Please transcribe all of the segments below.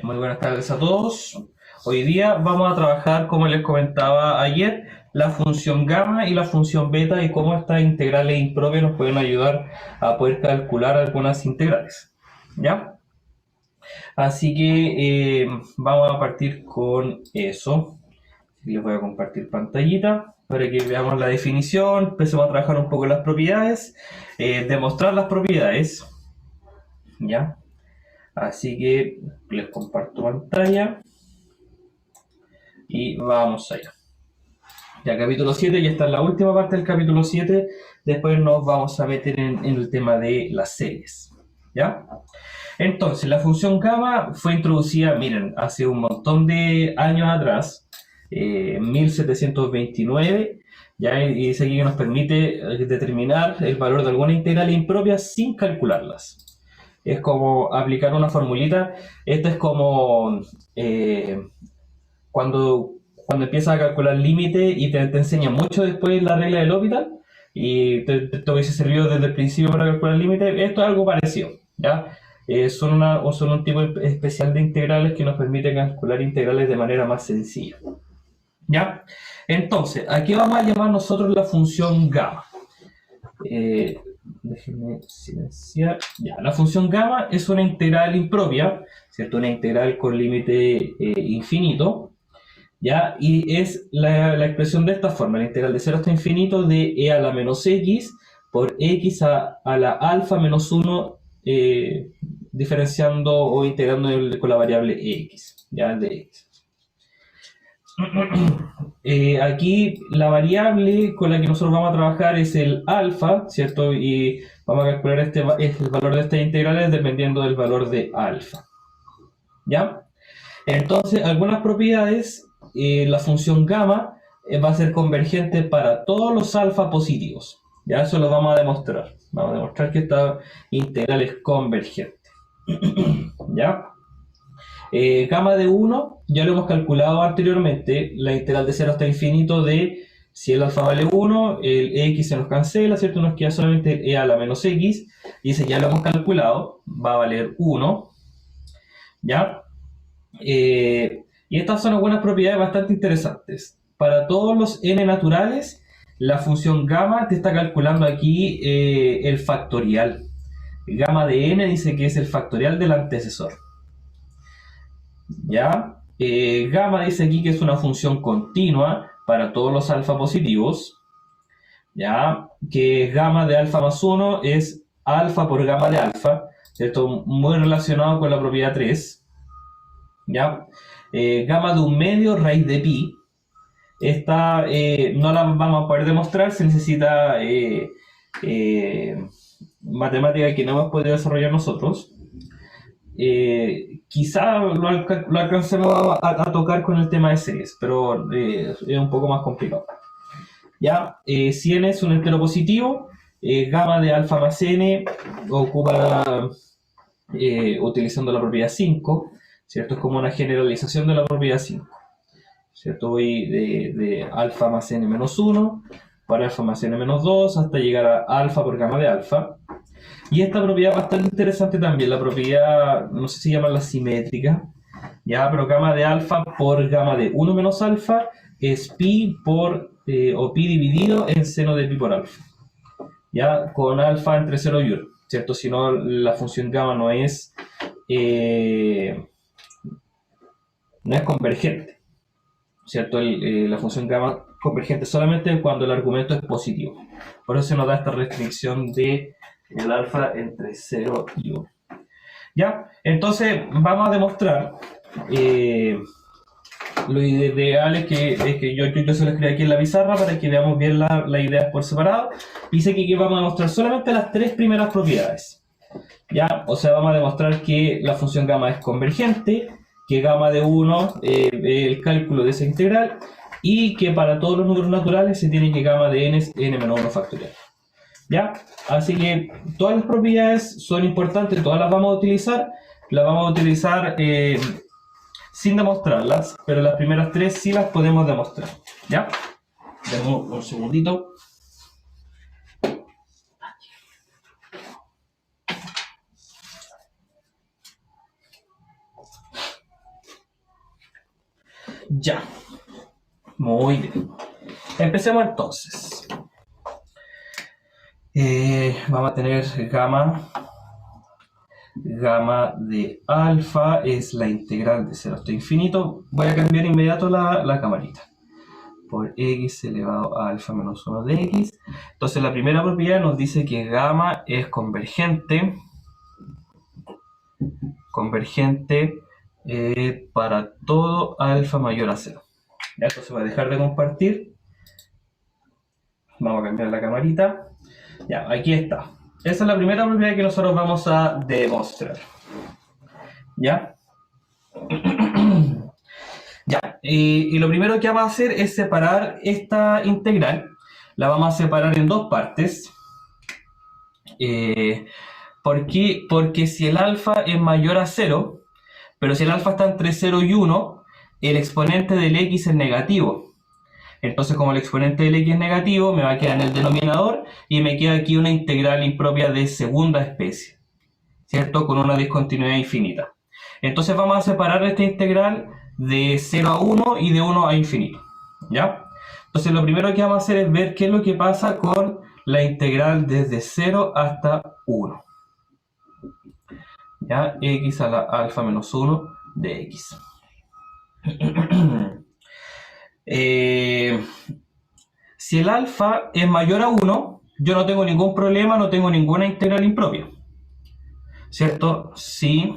Muy buenas tardes a todos. Hoy día vamos a trabajar, como les comentaba ayer, la función gamma y la función beta y cómo estas integrales impropias nos pueden ayudar a poder calcular algunas integrales. ¿Ya? Así que vamos a partir con eso. Les voy a compartir pantallita para que veamos la definición, empecemos a trabajar un poco las propiedades, demostrar las propiedades. ¿Ya? Así que les comparto pantalla. Y vamos allá. Ya capítulo 7, ya está en la última parte del capítulo 7. Después nos vamos a meter en el tema de las series. ¿Ya? Entonces, la función gamma fue introducida, miren, hace un montón de años atrás, 1729, ¿ya? Y dice aquí que nos permite determinar el valor de alguna integral impropia sin calcularlas. Es como aplicar una formulita. Esto es como cuando, cuando empiezas a calcular límite y te enseña mucho después la regla del L'Hopital y te hubiese servido desde el principio para calcular límite, esto es algo parecido, ¿ya? Son un tipo especial de integrales que nos permiten calcular integrales de manera más sencilla, ¿ya? Entonces, aquí vamos a llamar nosotros la función gamma. Déjenme silenciar. Ya, la función gamma es una integral impropia, ¿cierto? Una integral con límite infinito, ¿ya? Y es la expresión de esta forma, la integral de 0 hasta infinito de e a la menos x por x a la alfa menos 1, diferenciando o integrando con la variable x, ¿ya? De x. Aquí la variable con la que nosotros vamos a trabajar es el alfa, ¿cierto? Y vamos a calcular el valor de estas integrales dependiendo del valor de alfa, ¿ya? Entonces, algunas propiedades, la función gamma va a ser convergente para todos los alfa positivos. Ya eso lo vamos a demostrar. Vamos a demostrar que esta integral es convergente. ¿Ya? Gamma de 1, ya lo hemos calculado anteriormente, la integral de 0 hasta infinito de si el alfa vale 1, el x se nos cancela, ¿cierto? Nos queda solamente e a la menos x, y ese ya lo hemos calculado, va a valer 1, ¿ya? Y estas son algunas propiedades bastante interesantes. Para todos los n naturales, la función gamma te está calculando aquí el factorial. Gamma de n dice que es el factorial del antecesor. ¿Ya? Gamma dice aquí que es una función continua para todos los alfa positivos. ¿Ya? Que gamma de alfa más 1 es alfa por gamma de alfa. ¿Cierto? Muy relacionado con la propiedad 3. ¿Ya? Gamma de un medio raíz de pi. Esta no la vamos a poder demostrar, se necesita matemática que no hemos podido desarrollar nosotros. Quizá lo alcancemos a tocar con el tema de series, pero es un poco más complicado. Ya, si n es un entero positivo, gamma de alfa más n ocupa utilizando la propiedad 5, ¿cierto? Es como una generalización de la propiedad 5. ¿Cierto? Voy de alfa más n menos 1 para alfa más n menos 2 hasta llegar a alfa por gamma de alfa. Y esta propiedad es bastante interesante también, la propiedad, no sé si llama la simétrica, ya, pero gamma de alfa por gamma de 1 menos alfa es pi por, o pi dividido en seno de pi por alfa, ya, con alfa entre 0 y 1, ¿cierto? Si no, la función gamma no es convergente. ¿Cierto? La función gamma convergente solamente cuando el argumento es positivo. Por eso se nos da esta restricción de el alfa entre 0 y 1. ¿Ya? Entonces vamos a demostrar, lo ideal es que yo se lo escriba aquí en la pizarra para que veamos bien la idea por separado. Dice que vamos a demostrar solamente las tres primeras propiedades. ¿Ya? O sea, vamos a demostrar que la función gamma es convergente, que gamma de 1 el cálculo de esa integral, y que para todos los números naturales se tiene que gamma de n es n menos 1 factorial. ¿Ya? Así que todas las propiedades son importantes, todas las vamos a utilizar sin demostrarlas, pero las primeras tres sí las podemos demostrar. ¿Ya? Demos un segundito. Ya. Muy bien. Empecemos entonces. Vamos a tener gamma de alfa es la integral de 0 hasta infinito. Voy a cambiar inmediato la camarita. Por x elevado a alfa menos 1 de x. Entonces la primera propiedad nos dice que gamma es convergente para todo alfa mayor a 0. Ya, entonces voy a dejar de compartir. Vamos a cambiar la camarita. Ya, aquí está. Esa es la primera propiedad que nosotros vamos a demostrar. ¿Ya? Ya, y lo primero que vamos a hacer es separar esta integral. La vamos a separar en dos partes. ¿Por qué? Porque si el alfa es mayor a 0, pero si el alfa está entre 0 y 1, el exponente del x es negativo. Entonces, como el exponente del x es negativo, me va a quedar en el denominador y me queda aquí una integral impropia de segunda especie, ¿cierto? Con una discontinuidad infinita. Entonces vamos a separar esta integral de 0 a 1 y de 1 a infinito, ¿ya? Entonces lo primero que vamos a hacer es ver qué es lo que pasa con la integral desde 0 hasta 1. ¿Ya? X a la alfa menos 1 de x. Si el alfa es mayor a 1, yo no tengo ningún problema, no tengo ninguna integral impropia, ¿cierto? Si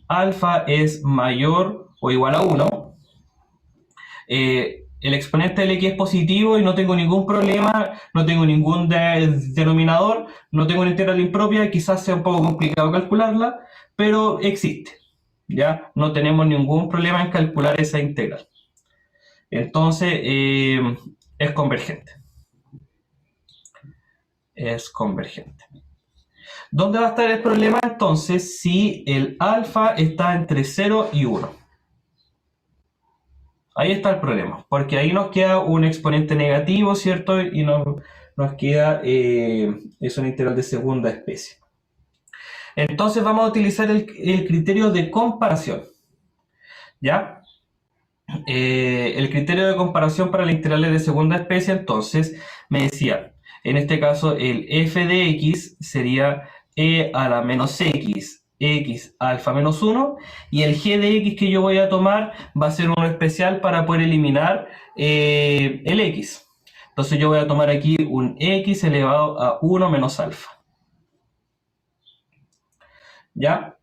alfa es mayor o igual a 1, el exponente del x es positivo y no tengo ningún problema, no tengo ningún denominador, no tengo una integral impropia, quizás sea un poco complicado calcularla, pero existe, ¿ya? No tenemos ningún problema en calcular esa integral. Entonces, es convergente. Es convergente. ¿Dónde va a estar el problema entonces si el alfa está entre 0 y 1? Ahí está el problema, porque ahí nos queda un exponente negativo, ¿cierto? Y nos queda, es una integral de segunda especie. Entonces vamos a utilizar el criterio de comparación, ¿ya? El criterio de comparación para las integrales de segunda especie, entonces, me decía, en este caso, el f de x sería e a la menos x alfa menos 1, y el g de x que yo voy a tomar va a ser uno especial para poder eliminar el x. Entonces yo voy a tomar aquí un x elevado a 1 menos alfa. ¿Ya?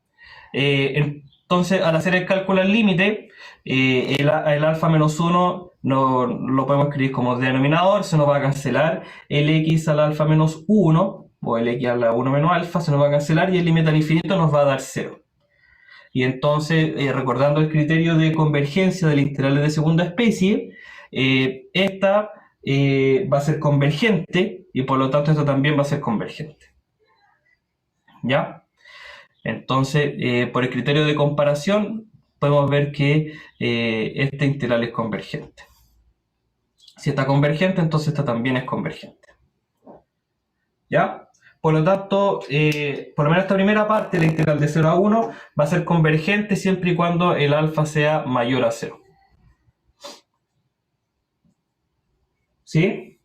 Entonces, al hacer el cálculo al límite, el alfa menos 1 no, lo podemos escribir como denominador, se nos va a cancelar el x al alfa menos 1, o el x a la 1 menos alfa, se nos va a cancelar y el límite al infinito nos va a dar 0. Y entonces, recordando el criterio de convergencia de las integrales de segunda especie, esta va a ser convergente y por lo tanto esto también va a ser convergente. ¿Ya? Entonces, por el criterio de comparación, podemos ver que esta integral es convergente. Si está convergente, entonces esta también es convergente. ¿Ya? Por lo tanto, por lo menos esta primera parte, la integral de 0 a 1, va a ser convergente siempre y cuando el alfa sea mayor a 0. ¿Sí?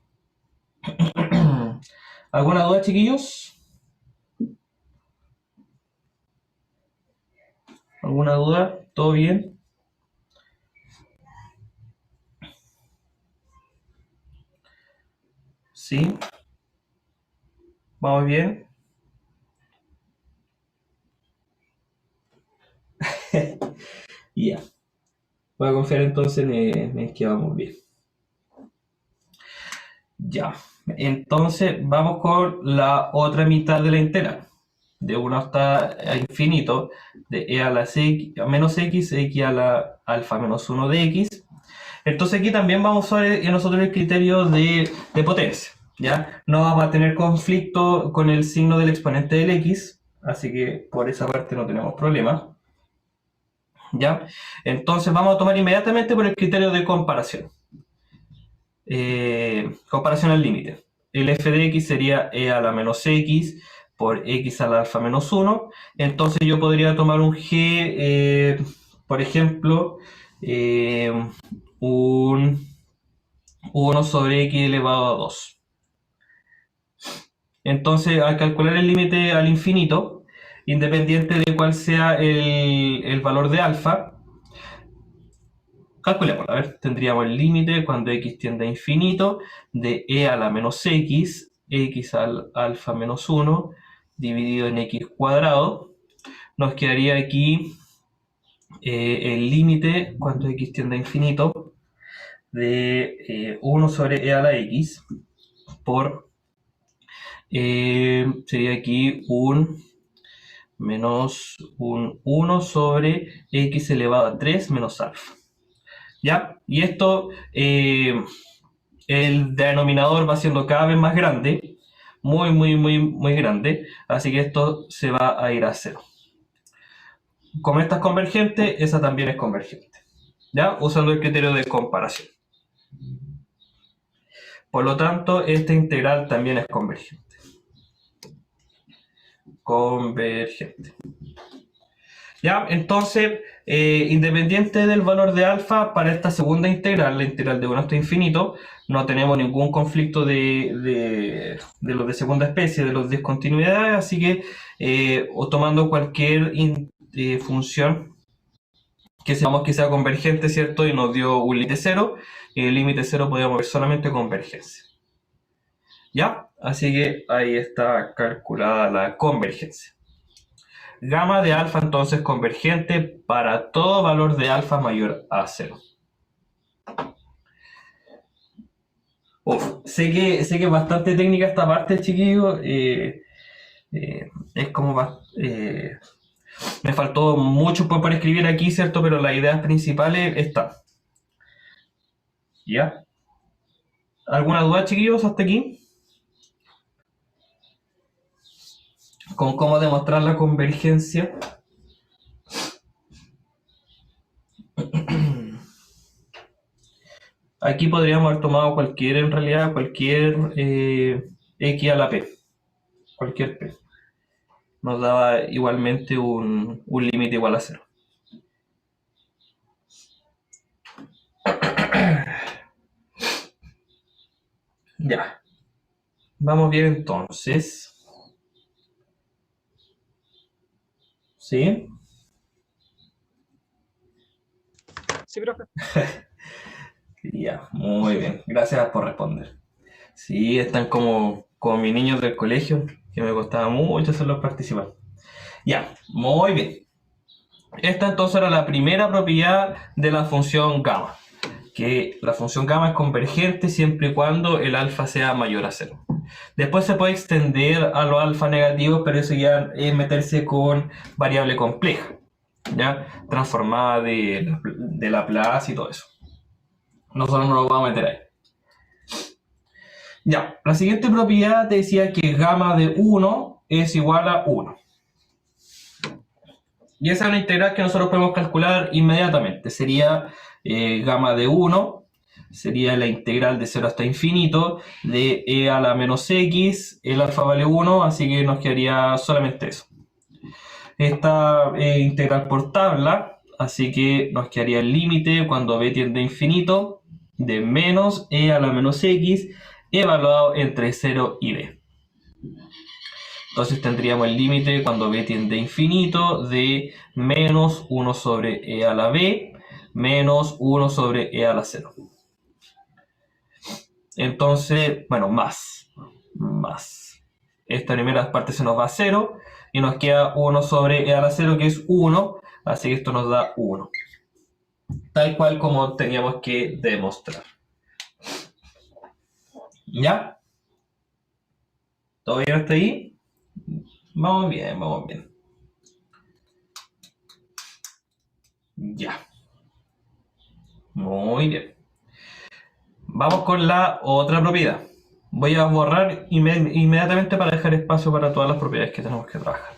¿Alguna duda, chiquillos? ¿Alguna duda? ¿Todo bien? ¿Sí? ¿Vamos bien? Ya. Voy a confiar entonces en que vamos bien. Ya. Entonces vamos con la otra mitad de la integral. De 1 hasta infinito, de e a la menos x a la alfa menos 1 de x. Entonces aquí también vamos a usar nosotros el criterio de potencia, ¿ya? No vamos a tener conflicto con el signo del exponente del x, así que por esa parte no tenemos problema, ¿ya? Entonces vamos a tomar inmediatamente por el criterio de comparación. Comparación al límite. El f de x sería e a la menos x por x a la alfa menos 1. Entonces yo podría tomar un g, por ejemplo, un 1 sobre x elevado a 2. Entonces, al calcular el límite al infinito, independiente de cuál sea el valor de alfa, calculemos, a ver, tendríamos el límite cuando x tiende a infinito de e a la menos x al alfa menos 1, dividido en x cuadrado. Nos quedaría aquí el límite cuando x tiende a infinito de 1 sobre e a la x por, sería aquí un menos un 1 sobre x elevado a 3 menos alfa. ¿Ya? Y esto, el denominador va siendo cada vez más grande, muy grande, así que esto se va a ir a 0. Como esta es convergente, esa también es convergente, ¿ya? Usando el criterio de comparación. Por lo tanto, esta integral también es convergente. Convergente. ¿Ya? Entonces, independiente del valor de alfa, para esta segunda integral, la integral de 1 hasta infinito, no tenemos ningún conflicto de los de segunda especie, de los discontinuidades, así que, o tomando cualquier función que sepamos que sea convergente, ¿cierto? Y nos dio un límite 0, y el límite 0 podríamos ver solamente convergencia. ¿Ya? Así que ahí está calculada la convergencia. Gamma de alfa entonces convergente para todo valor de alfa mayor a 0. Sé que es bastante técnica esta parte, chiquillos. Es como me faltó mucho para escribir aquí, ¿cierto? Pero las ideas principales están. ¿Ya? ¿Alguna duda, chiquillos, hasta aquí? Con cómo demostrar la convergencia. Aquí podríamos haber tomado cualquier x a la p. Cualquier p. Nos daba igualmente un límite igual a 0. Ya. Vamos bien entonces. ¿Sí? Sí, profe. Ya, muy bien. Gracias por responder. Sí, están como mis niños del colegio, que me costaba mucho hacerlos participar. Ya, muy bien. Esta entonces era la primera propiedad de la función gamma, que la función gamma es convergente siempre y cuando el alfa sea mayor a 0. Después se puede extender a los alfa negativos, pero eso ya es meterse con variable compleja, ¿ya? Transformada de Laplace y todo eso. Nosotros no lo vamos a meter ahí. Ya, la siguiente propiedad te decía que gamma de 1 es igual a 1. Y esa es una integral que nosotros podemos calcular inmediatamente. Sería gamma de 1, sería la integral de 0 hasta infinito de e a la menos x, el alfa vale 1, así que nos quedaría solamente eso. Esta integral por tabla, así que nos quedaría el límite cuando b tiende a infinito de menos e a la menos x evaluado entre 0 y b. Entonces tendríamos el límite cuando b tiende a infinito de menos 1 sobre e a la b menos 1 sobre e a la 0. Entonces, bueno, más. Esta primera parte se nos va a 0 y nos queda 1 sobre e a la 0 que es 1, así que esto nos da 1. Tal cual como teníamos que demostrar. ¿Ya? ¿Todo bien hasta ahí? Vamos bien. Ya. Muy bien. Vamos con la otra propiedad. Voy a borrar inmediatamente para dejar espacio para todas las propiedades que tenemos que trabajar.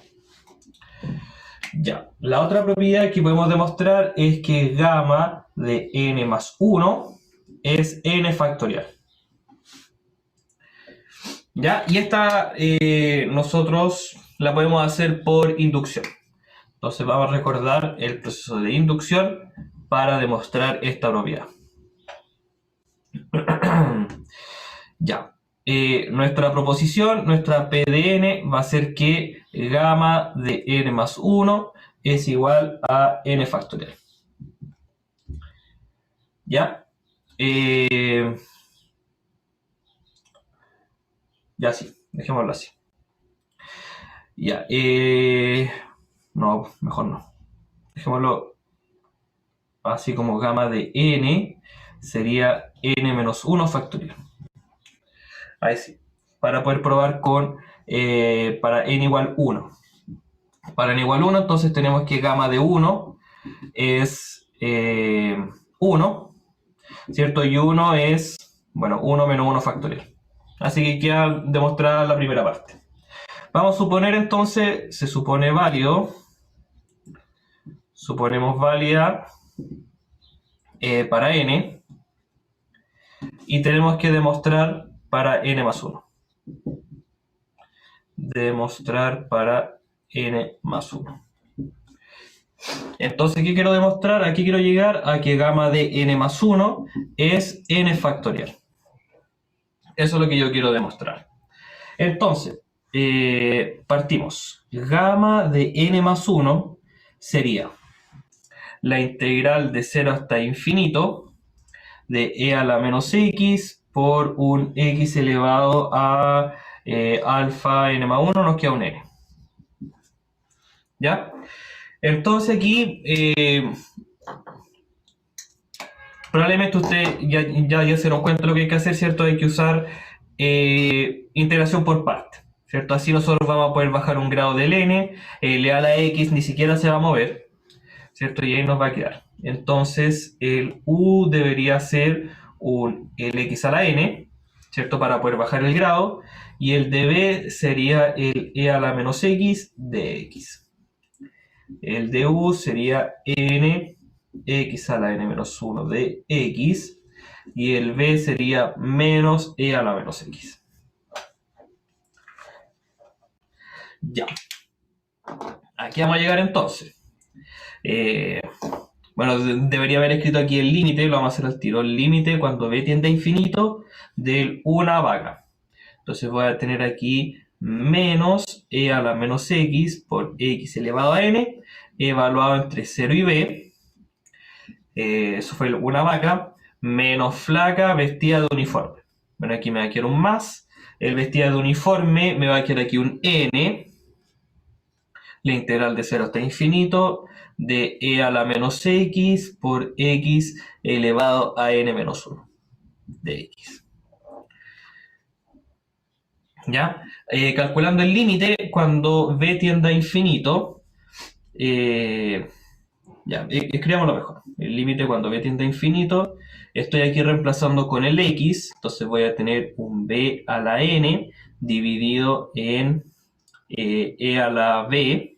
Ya. La otra propiedad que podemos demostrar es que gamma de n más 1 es n factorial. ¿Ya? Y esta nosotros la podemos hacer por inducción. Entonces vamos a recordar el proceso de inducción. para demostrar esta propiedad. Ya. Nuestra proposición, nuestra P de n, va a ser que gamma de n más 1 es igual a n factorial. ¿Ya? Ya sí, dejémoslo así. Ya, no, mejor no. Dejémoslo así como gamma de n sería n menos 1 factorial. Ahí sí. Para poder probar con, para n igual 1. Para n igual 1, entonces tenemos que gamma de 1 es 1, ¿cierto? Y 1 es, bueno, 1 menos 1 factorial. Así que queda demostrada la primera parte. Vamos a suponer entonces, se supone válido, suponemos válida para n, y tenemos que demostrar para n más 1. Demostrar para n más 1. Entonces, ¿qué quiero demostrar? Aquí quiero llegar a que gamma de n más 1 es n factorial. Eso es lo que yo quiero demostrar. Entonces, partimos. Gamma de n más 1 sería la integral de 0 hasta infinito de e a la menos x por un x elevado a alfa n más 1, nos queda un n. ¿Ya? Entonces aquí probablemente usted ya se nos cuenta lo que hay que hacer, ¿cierto? Hay que usar integración por parte, ¿cierto? Así nosotros vamos a poder bajar un grado del n, le a la x ni siquiera se va a mover, ¿cierto? Y ahí nos va a quedar. Entonces el u debería ser un lx a la n, ¿cierto? Para poder bajar el grado. Y el db sería el e a la menos x de x. El du sería n x a la n menos 1 de x. Y el b sería menos e a la menos x. Ya. Aquí vamos a llegar entonces. Bueno, debería haber escrito aquí el límite, lo vamos a hacer al tiro. El límite cuando b tiende a infinito de una vaga. Entonces voy a tener aquí menos e a la menos x por x elevado a n, evaluado entre 0 y b. Eso fue una vaca, menos flaca vestida de uniforme. Bueno, aquí me va a quedar un más. El vestida de uniforme me va a quedar aquí un n. La integral de 0 hasta infinito de e a la menos x por x elevado a n menos 1 de x. ¿Ya? Calculando el límite cuando b tiende a infinito, ya, escribámoslo mejor. El límite cuando b tiende a infinito, estoy aquí reemplazando con el x, entonces voy a tener un b a la n dividido en e a la b,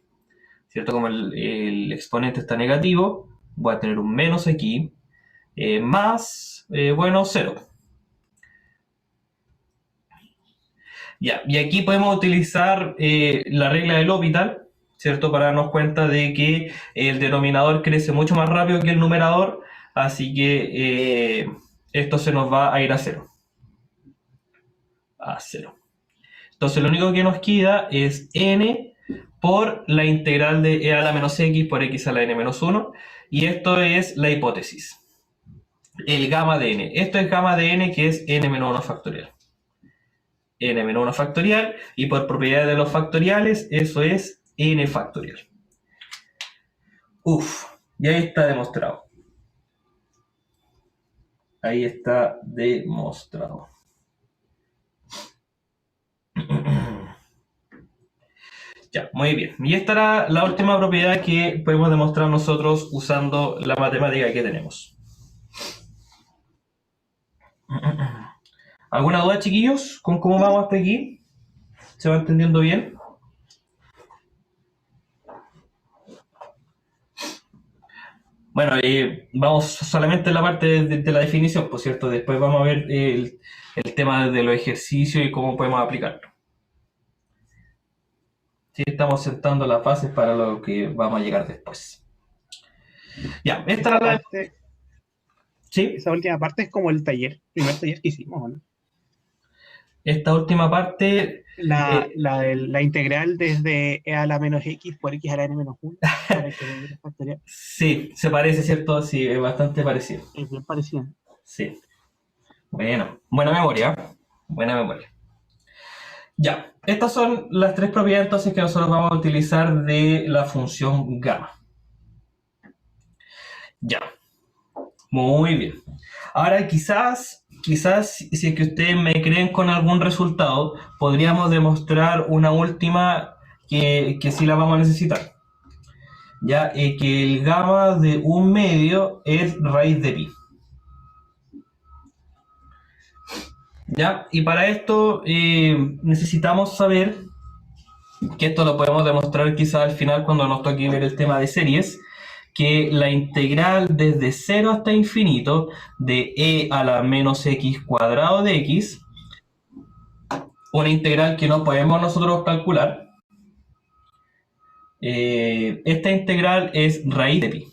¿cierto? Como el exponente está negativo, voy a tener un menos aquí, más, bueno, 0. Ya, y aquí podemos utilizar la regla del L'Hopital, ¿cierto? Para darnos cuenta de que el denominador crece mucho más rápido que el numerador, así que esto se nos va a ir a 0. A 0. Entonces lo único que nos queda es n por la integral de e a la menos x por x a la n menos 1, y esto es la hipótesis. El gamma de n. Esto es gamma de n, que es n menos 1 factorial. N menos 1 factorial, y por propiedades de los factoriales, eso es n factorial. Uf, y ahí está demostrado. Ahí está demostrado. Ya, muy bien. Y esta era la última propiedad que podemos demostrar nosotros usando la matemática que tenemos. ¿Alguna duda, chiquillos? ¿Con cómo vamos hasta aquí? ¿Se va entendiendo bien? Bueno, vamos solamente en la parte de la definición, por cierto. Después vamos a ver el tema de los ejercicios y cómo podemos aplicarlo. Sí, estamos sentando las bases para lo que vamos a llegar después. Ya, esta Esa era la... parte, Sí, esa última parte es como el taller, primer taller que hicimos, ¿no? esta última parte... La, eh, la integral desde e a la menos x por x a la n menos 1 para que venga la factorial. sí, se parece, ¿cierto? Sí, es bastante parecido. Es bien parecida. Sí. Bueno, buena memoria. Buena memoria. Ya, estas son las tres propiedades entonces que nosotros vamos a utilizar de la función gamma. Ya, muy bien. Ahora quizás si es que ustedes me creen con algún resultado, podríamos demostrar una última que sí la vamos a necesitar. Ya, que el gamma de un medio es raíz de pi. Ya, y para esto necesitamos saber, que esto lo podemos demostrar quizás al final cuando nos toque ver el tema de series, que la integral desde 0 hasta infinito de e a la menos x cuadrado de x, una integral que no podemos nosotros calcular, esta integral es raíz de pi.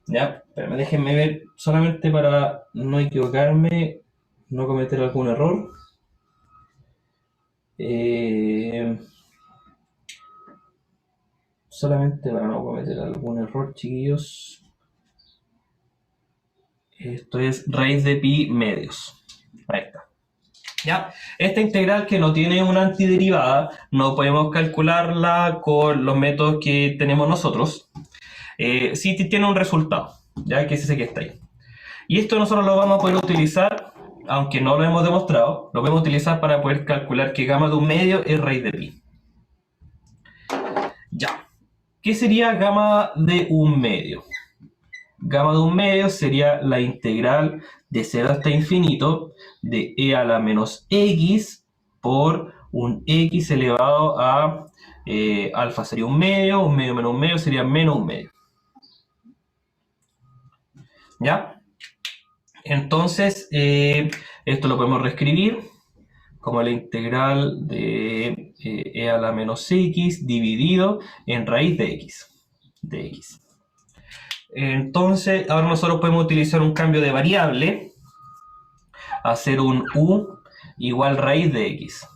Ya, pero déjenme ver solamente para no equivocarme, no cometer algún error. Solamente para no cometer algún error, chiquillos. Esto es raíz de pi medios. Ahí está. ¿Ya? Esta integral que no tiene una antiderivada, no podemos calcularla con los métodos que tenemos nosotros. Sí tiene un resultado, ya que es ese que está ahí. Y esto nosotros lo vamos a poder utilizar, aunque no lo hemos demostrado, lo podemos utilizar para poder calcular que gamma de un medio es raíz de pi. Ya. ¿Qué sería gamma de un medio? Gamma de un medio sería la integral de 0 hasta infinito de e a la menos x por un x elevado a alfa sería un medio menos un medio sería menos un medio. ¿Ya? Entonces, esto lo podemos reescribir como la integral de e a la menos x dividido en raíz de x. De x. Entonces, ahora nosotros podemos utilizar un cambio de variable, hacer un u igual raíz de x.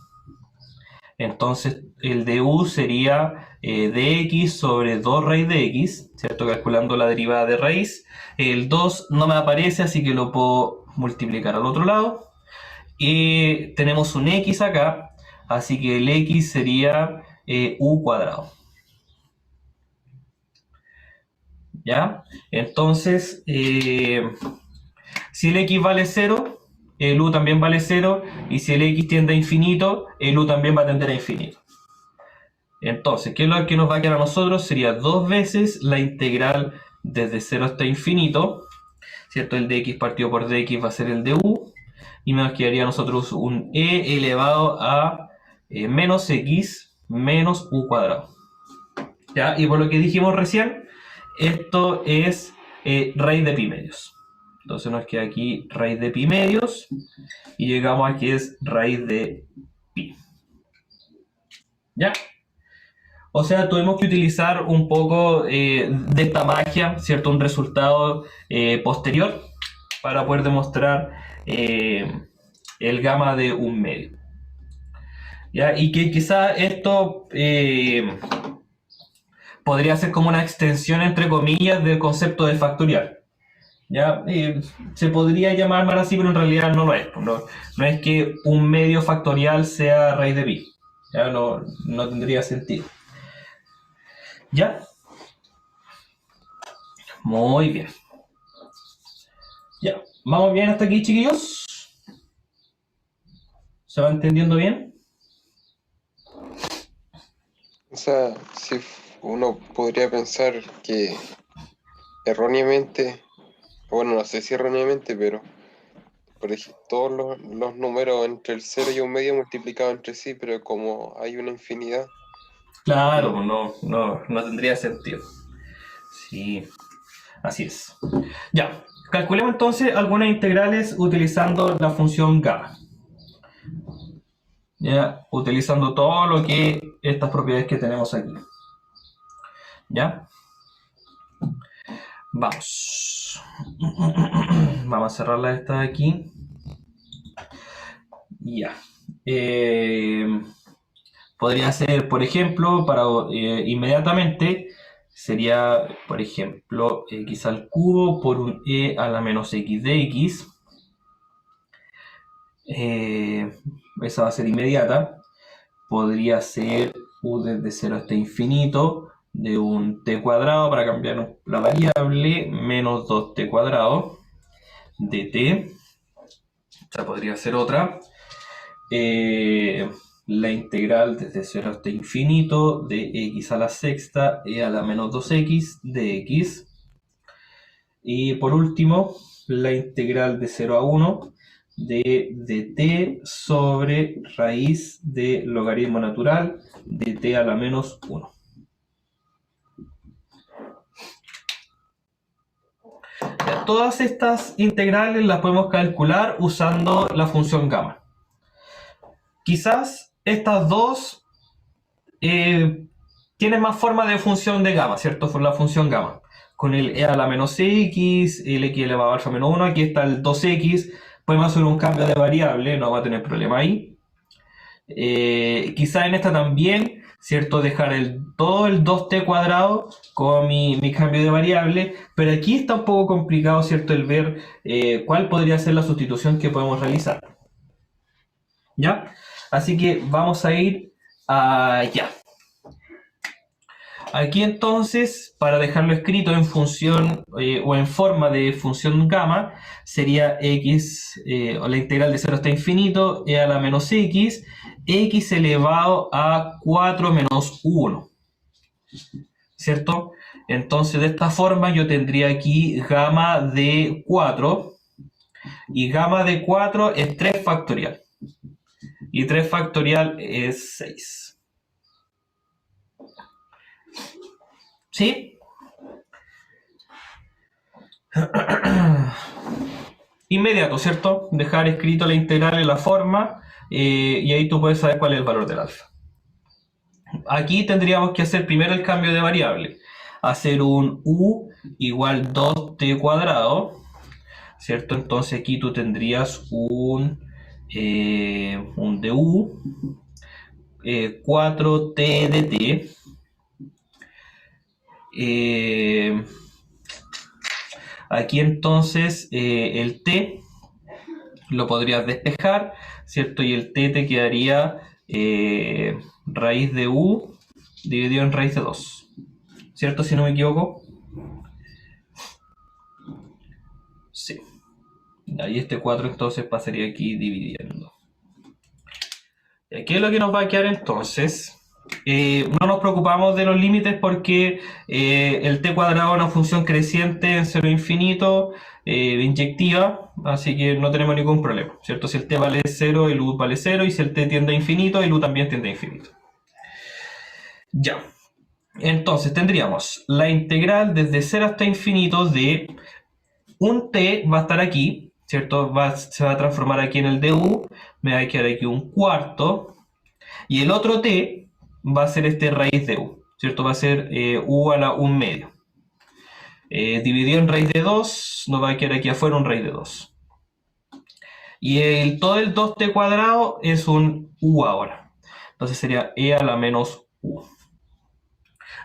Entonces, el de u sería dx sobre 2 raíz de x, ¿cierto? Calculando la derivada de raíz. El 2 no me aparece, así que lo puedo multiplicar al otro lado. Y tenemos un x acá, así que el x sería u cuadrado. ¿Ya? Entonces, si el x vale 0, el u también vale 0, y si el x tiende a infinito, el u también va a tender a infinito. Entonces, ¿qué es lo que nos va a quedar a nosotros? Sería 2 veces la integral desde 0 hasta infinito, ¿cierto? El de x partido por dx va a ser el de u, y nos quedaría a nosotros un e elevado a menos x menos u cuadrado. ¿Ya? Y por lo que dijimos recién, esto es raíz de pi medios. Entonces nos queda aquí raíz de pi medios y llegamos a que es raíz de pi. ¿Ya? O sea, tuvimos que utilizar un poco de esta magia, ¿cierto? Un resultado posterior para poder demostrar el gamma de un medio. ¿Ya? Y que quizá esto podría ser como una extensión, entre comillas, del concepto de factorial. ¿Ya? Se podría llamar más así, pero en realidad no lo es. No es que un medio factorial sea raíz de pi. ¿Ya? No tendría sentido. ¿Ya? Muy bien. Ya. ¿Vamos bien hasta aquí, chiquillos? ¿Se va entendiendo bien? O sea, si uno podría pensar que erróneamente, bueno, no sé si erróneamente, pero por ejemplo, todos los números entre el 0 y un medio multiplicados entre sí, pero como hay una infinidad, Claro, no tendría sentido. Sí, así es. Ya, calculemos entonces algunas integrales utilizando la función gamma. Ya, utilizando todo lo que estas propiedades que tenemos aquí. ¿Ya? Vamos. Vamos a cerrar la esta de aquí. Ya. Podría ser, por ejemplo, para inmediatamente, sería, por ejemplo, x al cubo por un e a la menos x de x. Esa va a ser inmediata. Podría ser u desde 0 hasta infinito de un t cuadrado, para cambiar la variable, menos 2t cuadrado de t. O sea, podría ser otra. La integral desde 0 hasta infinito de x a la sexta e a la menos 2x de x. Y por último, la integral de 0 a 1 de t sobre raíz de logaritmo natural de t a la menos 1. Todas estas integrales las podemos calcular usando la función gamma. Quizás estas dos tienen más forma de función de gamma, ¿cierto? Por la función gamma. Con el e a la menos x, el x elevado a alfa menos 1, aquí está el 2x. Podemos hacer un cambio de variable, no va a tener problema ahí. Quizás en esta también, ¿cierto? Dejar todo el 2t cuadrado con mi cambio de variable, pero aquí está un poco complicado, ¿cierto? El ver cuál podría ser la sustitución que podemos realizar. ¿Ya? Así que vamos a ir allá. Aquí entonces, para dejarlo escrito en función o en forma de función gamma, sería x, o la integral de 0 hasta infinito, e a la menos x elevado a 4 menos 1, ¿cierto? Entonces de esta forma yo tendría aquí gamma de 4, y gamma de 4 es 3 factorial, y 3 factorial es 6. ¿Sí? Inmediato, ¿cierto? Dejar escrito la integral en la forma y ahí tú puedes saber cuál es el valor del alfa. Aquí tendríamos que hacer primero el cambio de variable. Hacer un u igual 2t cuadrado, ¿cierto? Entonces aquí tú tendrías un de u 4t de t. Aquí entonces el t lo podrías despejar, ¿cierto? Y el t te quedaría raíz de u dividido en raíz de 2, ¿cierto? Si no me equivoco. Sí. Ahí este 4 entonces pasaría aquí dividiendo. ¿Y qué es lo que nos va a quedar entonces? No nos preocupamos de los límites porque el t cuadrado es una función creciente en 0 infinito, inyectiva, así que no tenemos ningún problema, ¿cierto? Si el t vale 0, el u vale 0, y si el t tiende a infinito, el u también tiende a infinito. Ya. Entonces tendríamos la integral desde 0 hasta infinito de un t, va a estar aquí, ¿cierto? Se va a transformar aquí en el du, me va a quedar aquí un cuarto, y el otro t va a ser este raíz de u, ¿cierto? Va a ser u a la 1 medio. Dividido en raíz de 2, nos va a quedar aquí afuera un raíz de 2. Y todo el 2t cuadrado es un u ahora. Entonces sería e a la menos u.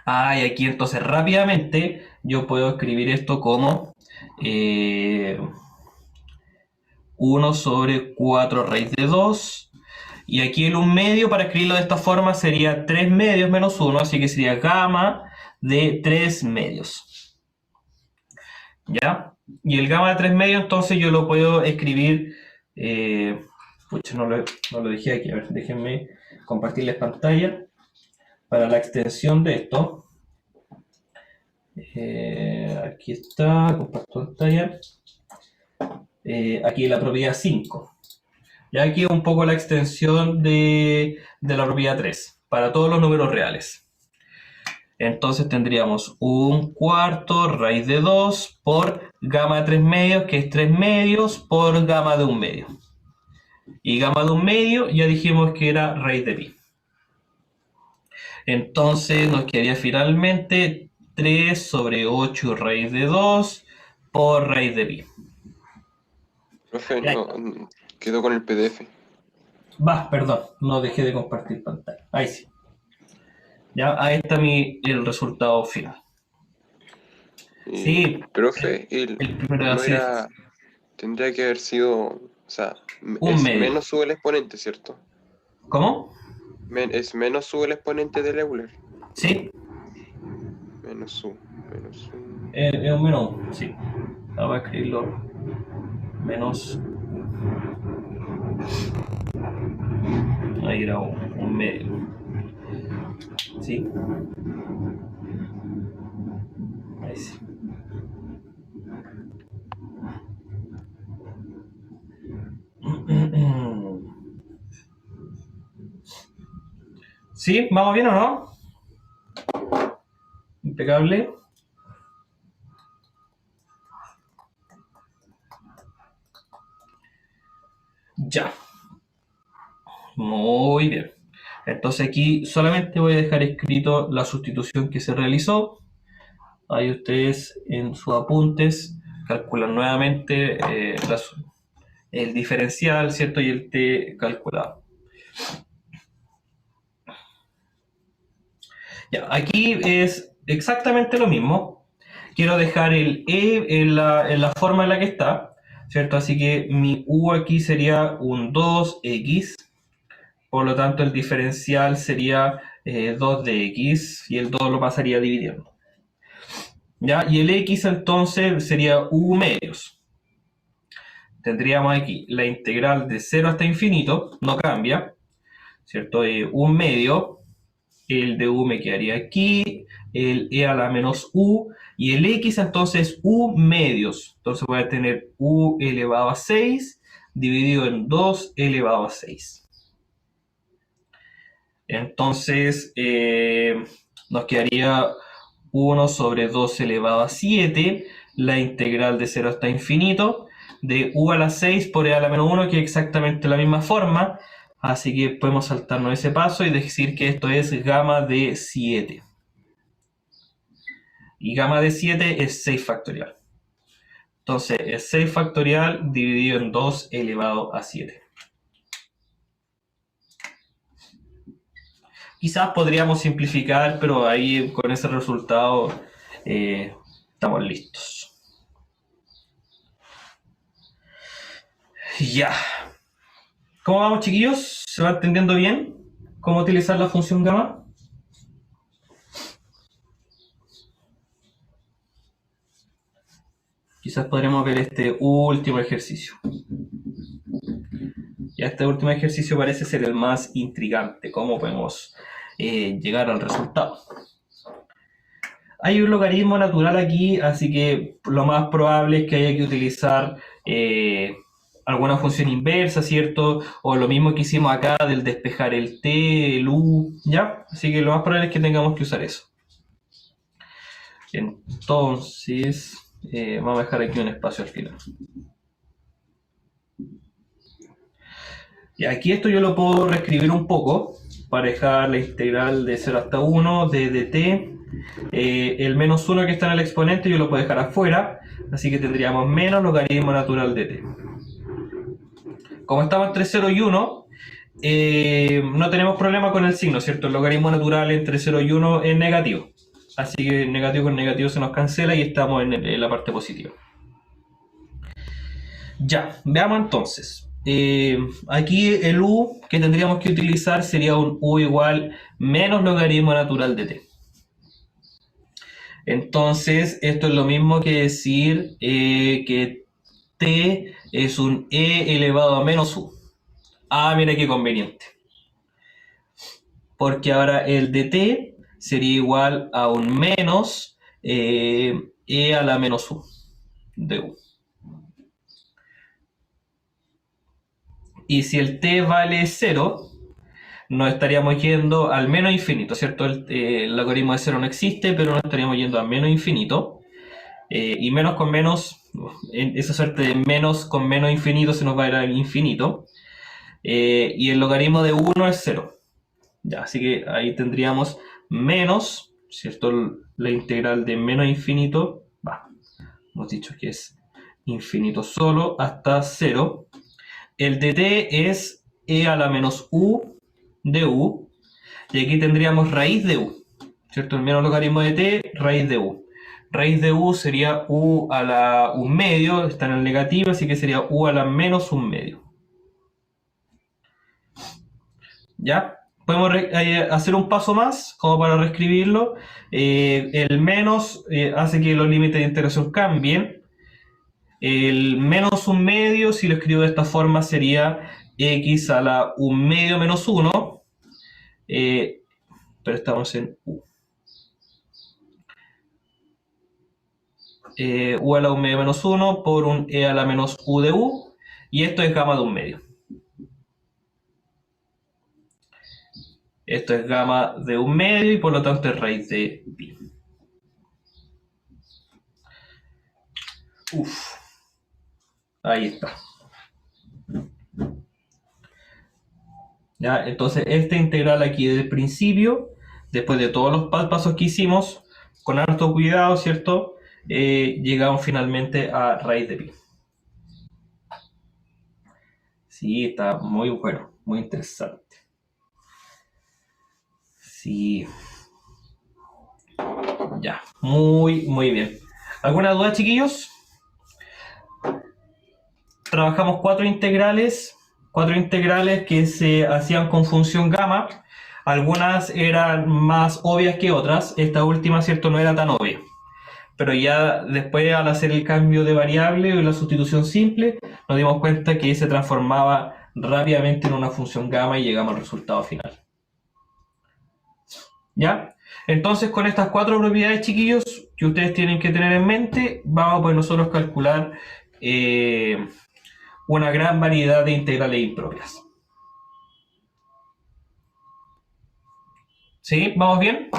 Y aquí entonces rápidamente yo puedo escribir esto como 1 sobre 4 raíz de 2. Y aquí el 1 medio, para escribirlo de esta forma, sería 3 medios menos 1, así que sería gamma de 3 medios. ¿Ya? Y el gamma de 3 medios, entonces yo lo puedo escribir... pucha, no lo dejé aquí. A ver, déjenme compartirles pantalla para la extensión de esto. Aquí está, comparto pantalla. Aquí la propiedad 5. Y aquí un poco la extensión de la propiedad 3 para todos los números reales. Entonces tendríamos un cuarto raíz de 2 por gamma de 3 medios, que es 3 medios por gamma de 1 medio. Y gamma de 1 medio ya dijimos que era raíz de pi. Entonces nos quedaría finalmente 3 sobre 8 raíz de 2 por raíz de pi. Profe, Ya. no, quedó con el PDF. Va, perdón, no dejé de compartir pantalla. Ahí sí. Ya, ahí está el resultado final. Sí, Profe, el primero no así de era, fácil. tendría que haber sido, o sea, Un es medio. menos sube el exponente, ¿cierto? ¿Cómo? Es menos sube el exponente del Euler. Sí, Menos u, menos u. es un menos, sí. Vamos a escribirlo. Menos. Ahí era un medio. Sí. Ahí sí. ¿Sí? ¿Vamos bien o no? Impecable. Ya. Muy bien. Entonces aquí solamente voy a dejar escrito la sustitución que se realizó. Ahí ustedes en sus apuntes calculan nuevamente el diferencial, ¿cierto? Y el t calculado. Ya, aquí es exactamente lo mismo. Quiero dejar el e en la forma en la que está, ¿cierto? Así que mi u aquí sería un 2x, por lo tanto el diferencial sería 2 de x y el 2 lo pasaría dividiendo. ¿Ya? Y el x entonces sería u medios. Tendríamos aquí la integral de 0 hasta infinito, no cambia, ¿cierto? Un medio, el de u me quedaría aquí, el e a la menos u, y el x entonces u medios. Entonces voy a tener u elevado a 6 dividido en 2 elevado a 6. Entonces nos quedaría 1 sobre 2 elevado a 7, la integral de 0 hasta infinito, de u a la 6 por e a la menos 1, que es exactamente la misma forma. Así que podemos saltarnos ese paso y decir que esto es gamma de 7. Y gamma de 7 es 6 factorial. Entonces es 6 factorial dividido en 2 elevado a 7. Quizás podríamos simplificar, pero ahí con ese resultado estamos listos. Ya. ¿Cómo vamos, chiquillos? ¿Se va entendiendo bien cómo utilizar la función gamma? Quizás podremos ver este último ejercicio. Ya este último ejercicio parece ser el más intrigante. ¿Cómo podemos llegar al resultado? Hay un logaritmo natural aquí, así que lo más probable es que haya que utilizar alguna función inversa, ¿cierto? O lo mismo que hicimos acá del despejar el t, el u, ¿ya? Así que lo más probable es que tengamos que usar eso. Entonces, vamos a dejar aquí un espacio al final. Y aquí esto yo lo puedo reescribir un poco para dejar la integral de 0 hasta 1 de dt. El menos 1 que está en el exponente yo lo puedo dejar afuera, así que tendríamos menos logaritmo natural de t. Como estamos entre 0 y 1, no tenemos problema con el signo, ¿cierto? El logaritmo natural entre 0 y 1 es negativo. Así que negativo con negativo se nos cancela y estamos en la parte positiva. Ya, veamos entonces. Aquí el u que tendríamos que utilizar sería un u igual menos logaritmo natural de t. Entonces, esto es lo mismo que decir que t es un e elevado a menos u. Ah, mira qué conveniente. Porque ahora el de t sería igual a un menos e a la menos u de u. Y si el t vale 0, nos estaríamos yendo al menos infinito, ¿cierto? El logaritmo de 0 no existe, pero nos estaríamos yendo a menos infinito. Y menos con menos, esa suerte de menos con menos infinito se nos va a ir al infinito. Y el logaritmo de 1 es 0. Ya, así que ahí tendríamos menos, ¿cierto? la integral de menos infinito, hemos dicho que es infinito solo, hasta 0. El de t es e a la menos u de u, y aquí tendríamos raíz de u, ¿cierto? El menos logaritmo de t, raíz de u. Raíz de u sería u a la 1/2, está en el negativo, así que sería u a la menos 1/2. ¿Ya? Podemos hacer un paso más, como para reescribirlo. El menos hace que los límites de integración cambien. El menos 1/2, si lo escribo de esta forma, sería x a la 1/2 menos 1. Pero estamos en u. U a la 1/2 menos 1 por un e a la menos u de u. Y esto es gamma de 1/2. Esto es gamma de 1/2 y por lo tanto es raíz de pi. Ahí está. ¿Ya? Entonces esta integral aquí desde el principio, después de todos los pasos que hicimos, con harto cuidado, ¿cierto? Llegamos finalmente a raíz de pi. Sí, está muy bueno, muy interesante. Sí. Ya, muy bien. ¿Alguna duda, chiquillos? Trabajamos cuatro integrales que se hacían con función gamma. Algunas eran más obvias que otras. Esta última, ¿cierto?, no era tan obvia. Pero ya después, al hacer el cambio de variable o la sustitución simple, nos dimos cuenta que se transformaba rápidamente en una función gamma y llegamos al resultado final. ¿Ya? Entonces, con estas cuatro propiedades, chiquillos, que ustedes tienen que tener en mente, vamos a poder nosotros calcular una gran variedad de integrales impropias. ¿Sí? ¿Vamos bien?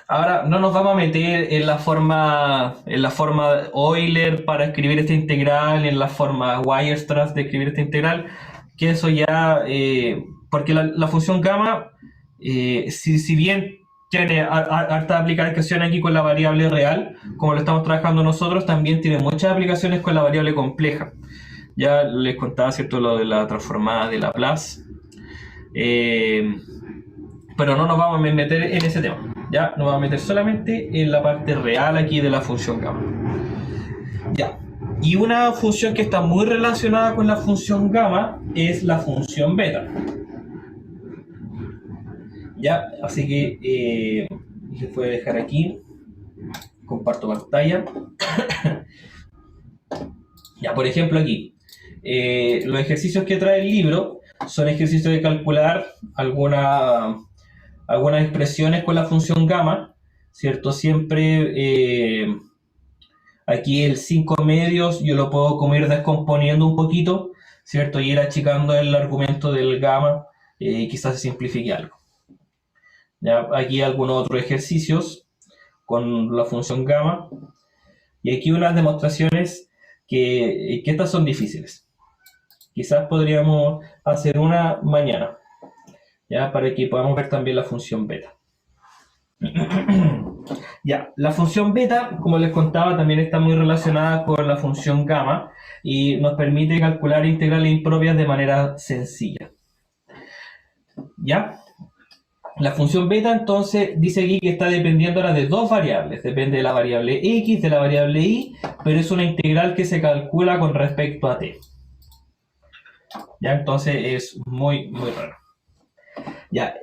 Ahora no nos vamos a meter en la forma Euler para escribir esta integral, en la forma Weierstrass de escribir esta integral, que eso ya, porque la función gamma, si bien tiene harta aplicación aquí con la variable real, como lo estamos trabajando nosotros, también tiene muchas aplicaciones con la variable compleja. Ya les contaba, ¿cierto?, lo de la transformada de Laplace. Pero no nos vamos a meter en ese tema. Ya, nos vamos a meter solamente en la parte real aquí de la función gamma. Ya. Y una función que está muy relacionada con la función gamma es la función beta. Ya, así que les voy a dejar aquí. Comparto pantalla. Ya, por ejemplo, aquí. Los ejercicios que trae el libro son ejercicios de calcular algunas expresiones con la función gamma, ¿cierto? Siempre aquí el 5/2 yo lo puedo como ir descomponiendo un poquito, ¿cierto? Y ir achicando el argumento del gamma y quizás se simplifique algo. ¿Ya? Aquí algunos otros ejercicios con la función gamma. Y aquí unas demostraciones que estas son difíciles. Quizás podríamos hacer una mañana, ¿ya? Para que podamos ver también la función beta. Ya, la función beta, como les contaba, también está muy relacionada con la función gamma y nos permite calcular integrales impropias de manera sencilla. ¿Ya? La función beta, entonces, dice aquí que está dependiendo ahora de dos variables. Depende de la variable x, de la variable y, pero es una integral que se calcula con respecto a t. ¿Ya? Entonces es muy raro. Ya,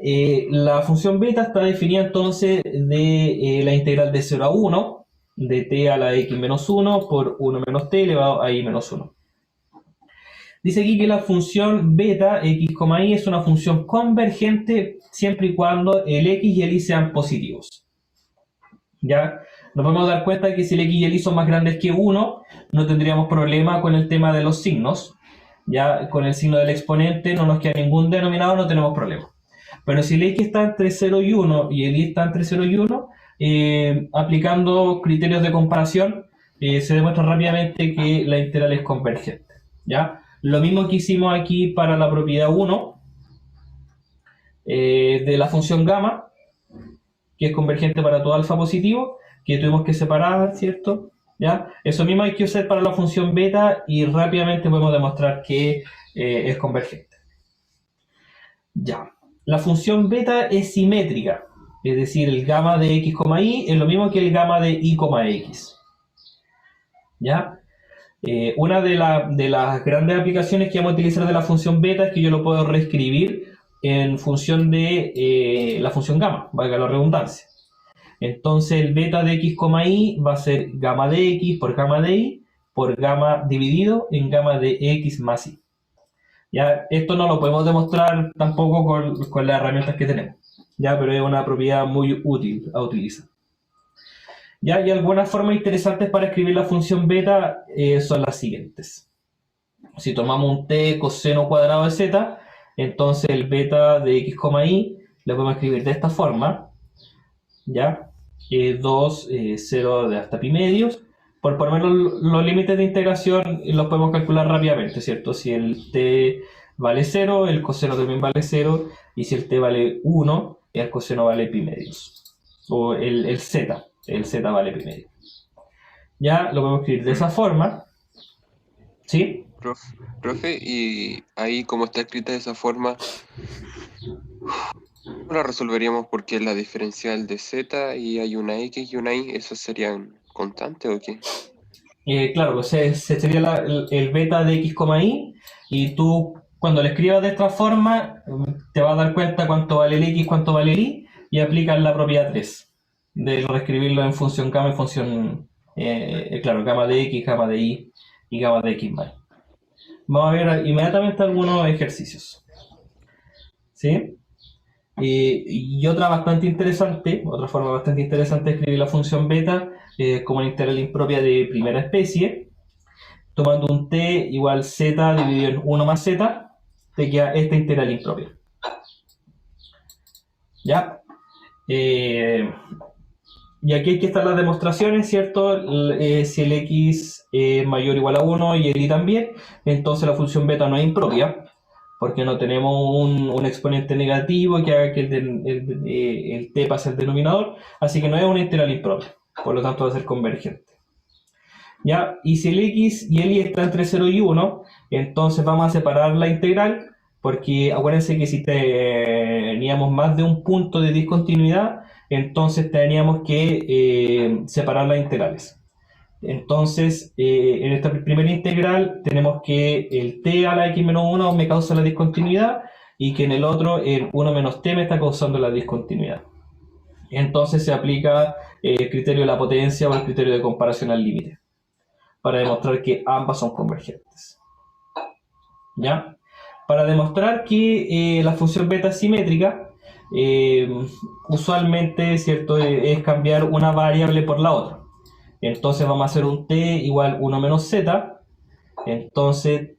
la función beta está definida entonces de la integral de 0 a 1, de t a la x menos 1 por 1 menos t elevado a i menos 1. Dice aquí que la función beta, x, y, es una función convergente siempre y cuando el x y el y sean positivos. ¿Ya? Nos vamos a dar cuenta que si el x y el y son más grandes que 1, no tendríamos problema con el tema de los signos. Ya con el signo del exponente no nos queda ningún denominador, no tenemos problema. Pero si el x está entre 0 y 1 y el y está entre 0 y 1, aplicando criterios de comparación, se demuestra rápidamente que la integral es convergente. ¿Ya? Lo mismo que hicimos aquí para la propiedad 1 de la función gamma, que es convergente para todo alfa positivo, que tuvimos que separar, ¿cierto? ¿Ya? Eso mismo hay que usar para la función beta y rápidamente podemos demostrar que es convergente. Ya. La función beta es simétrica, es decir, el gamma de x, y es lo mismo que el gamma de y, x. ¿Ya? Una de las grandes aplicaciones que vamos a utilizar de la función beta es que yo lo puedo reescribir en función de la función gamma, valga la redundancia. Entonces el beta de x, y va a ser gamma de x por gamma de y por gamma dividido en gamma de x más y. Ya, esto no lo podemos demostrar tampoco con las herramientas que tenemos, ya, pero es una propiedad muy útil a utilizar. Ya, y algunas formas interesantes para escribir la función beta son las siguientes. Si tomamos un t coseno cuadrado de z, entonces el beta de x, y lo podemos escribir de esta forma, ¿ya? 2, 0 de hasta pi medios. Por poner los límites de integración los podemos calcular rápidamente, ¿cierto? Si el t vale 0, el coseno también vale 0, y si el t vale 1, el coseno vale pi medios. O el z vale pi medios. Ya lo podemos escribir de esa forma, ¿sí? Profe, y ahí como está escrita de esa forma, ¿cómo la resolveríamos? Porque es la diferencial de z y hay una x y una y, ¿esos serían constantes o qué? Claro, pues sería el beta de x, y tú cuando lo escribas de esta forma te vas a dar cuenta cuánto vale el x, cuánto vale el y, y aplicas la propiedad 3 de reescribirlo en función gamma y función, claro, gamma de x, gamma de y y gamma de x más. Vamos a ver inmediatamente algunos ejercicios, ¿sí? Y otra forma bastante interesante de escribir la función beta como una integral impropia de primera especie, tomando un t igual z dividido en 1 más z, te queda esta integral impropia. ¿Ya? Y aquí hay que estar las demostraciones, ¿cierto? Si el x es mayor o igual a 1 y el y también, entonces la función beta no es impropia, porque no tenemos un exponente negativo que haga que el t pase al denominador, así que no es una integral impropia, por lo tanto va a ser convergente. ¿Ya? Y si el x y el y están entre 0 y 1, entonces vamos a separar la integral, porque acuérdense que si teníamos más de un punto de discontinuidad, entonces teníamos que separar las integrales. Entonces, en esta primera integral tenemos que el t a la x menos 1 me causa la discontinuidad y que en el otro el 1 menos t me está causando la discontinuidad. Entonces se aplica el criterio de la potencia o el criterio de comparación al límite para demostrar que ambas son convergentes. ¿Ya? Para demostrar que la función beta es simétrica, usualmente, ¿cierto?, es cambiar una variable por la otra. Entonces vamos a hacer un t igual 1 menos z. Entonces,